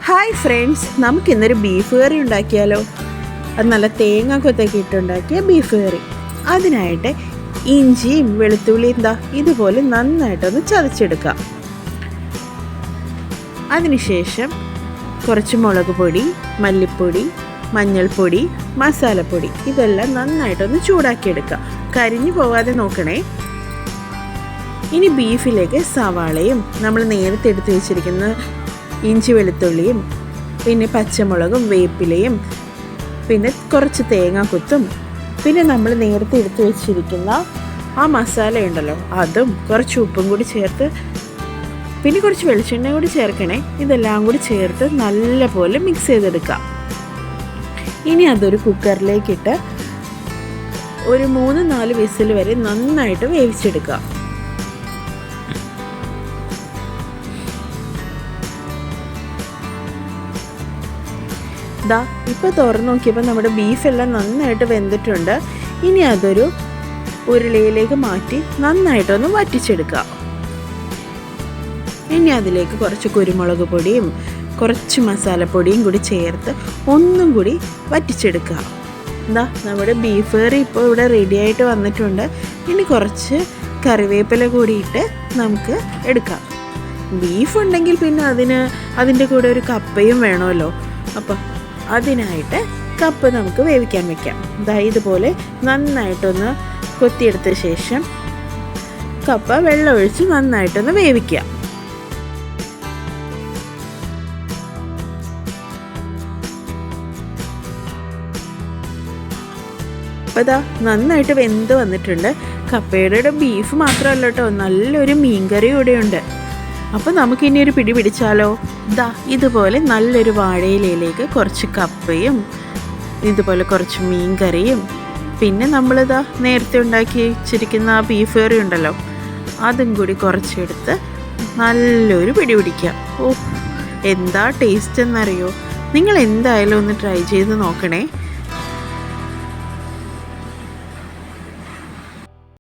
Hi friends, നമുക്കിന്നൊരു beef കറി ഉണ്ടാക്കിയാലോ? അത് നല്ല തേങ്ങ കൊത്തൊക്കെ ഇട്ടുണ്ടാക്കിയ ബീഫ് കറി. അതിനായിട്ട് ഇഞ്ചിയും വെളുത്തുള്ളിയും ഇതുപോലെ നന്നായിട്ടൊന്ന് ചതച്ചെടുക്കാം. അതിനുശേഷം കുറച്ച് മുളക് പൊടി, മല്ലിപ്പൊടി, മഞ്ഞൾപ്പൊടി, മസാലപ്പൊടി ഇതെല്ലാം നന്നായിട്ടൊന്ന് ചൂടാക്കിയെടുക്കാം. കരിഞ്ഞു പോകാതെ നോക്കണേ. ഇനി ബീഫിലേക്ക് സവാളയും നമ്മൾ നേരത്തെ എടുത്ത് വെച്ചിരിക്കുന്ന ഇഞ്ചി വെളുത്തുള്ളിയും പിന്നെ പച്ചമുളകും വേപ്പിലയും പിന്നെ കുറച്ച് തേങ്ങാക്കൊത്തും പിന്നെ നമ്മൾ നേരത്തെ എടുത്ത് വെച്ചിരിക്കുന്ന ആ മസാല ഉണ്ടല്ലോ അതും കുറച്ച് ഉപ്പും കൂടി ചേർത്ത് പിന്നെ കുറച്ച് വെളിച്ചെണ്ണ കൂടി ചേർക്കണേ. ഇതെല്ലാം കൂടി ചേർത്ത് നല്ലപോലെ മിക്സ് ചെയ്തെടുക്കാം. ഇനി അതൊരു കുക്കറിലേക്കിട്ട് ഒരു 3-4 വിസിൽ വരെ നന്നായിട്ട് വേവിച്ചെടുക്കാം. ഇപ്പോൾ തുറന്നു നോക്കിയപ്പോൾ നമ്മുടെ ബീഫെല്ലാം നന്നായിട്ട് വെന്തിട്ടുണ്ട്. ഇനി അതൊരു ഉരുളിയിലേക്ക് മാറ്റി നന്നായിട്ടൊന്ന് വറ്റിച്ചെടുക്കാം. ഇനി അതിലേക്ക് കുറച്ച് കുരുമുളക് പൊടിയും കുറച്ച് മസാലപ്പൊടിയും കൂടി ചേർത്ത് ഒന്നും കൂടി വറ്റിച്ചെടുക്കുക. നമ്മുടെ ബീഫ് കറി ഇപ്പോൾ ഇവിടെ റെഡിയായിട്ട് വന്നിട്ടുണ്ട്. ഇനി കുറച്ച് കറിവേപ്പില കൂടിയിട്ട് നമുക്ക് എടുക്കാം. ബീഫ് ഉണ്ടെങ്കിൽ പിന്നെ അതിൻ്റെ കൂടെ ഒരു കപ്പയും വേണമല്ലോ. അപ്പോൾ അതിനായിട്ട് കപ്പ നമുക്ക് വേവിക്കാൻ വെക്കാം. ഇതുപോലെ നന്നായിട്ടൊന്ന് കൊത്തിയെടുത്ത ശേഷം കപ്പ വെള്ളമൊഴിച്ച് നന്നായിട്ടൊന്ന് വേവിക്കാം. അപ്പോൾ നന്നായിട്ട് വെന്ത് വന്നിട്ടുണ്ട്. കപ്പയുടെ ബീഫ് മാത്രമല്ല കേട്ടോ, നല്ലൊരു മീൻകറി കൂടെയുണ്ട്. അപ്പോൾ നമുക്കിനി ഒരു പിടി പിടിച്ചാലോ? ഇതുപോലെ നല്ലൊരു വാഴയിലയിലേക്ക് കുറച്ച് കപ്പയും ഇതുപോലെ കുറച്ച് മീൻ കറിയും പിന്നെ നേരത്തെ ഉണ്ടാക്കി വെച്ചിരിക്കുന്ന ആ ബീഫ് കറി ഉണ്ടല്ലോ അതും കൂടി കുറച്ചെടുത്ത് നല്ലൊരു പിടി പിടിക്കാം. എന്താ ടേസ്റ്റ് എന്നറിയോ? നിങ്ങൾ എന്തായാലും ഒന്ന് ട്രൈ ചെയ്ത് നോക്കണേ.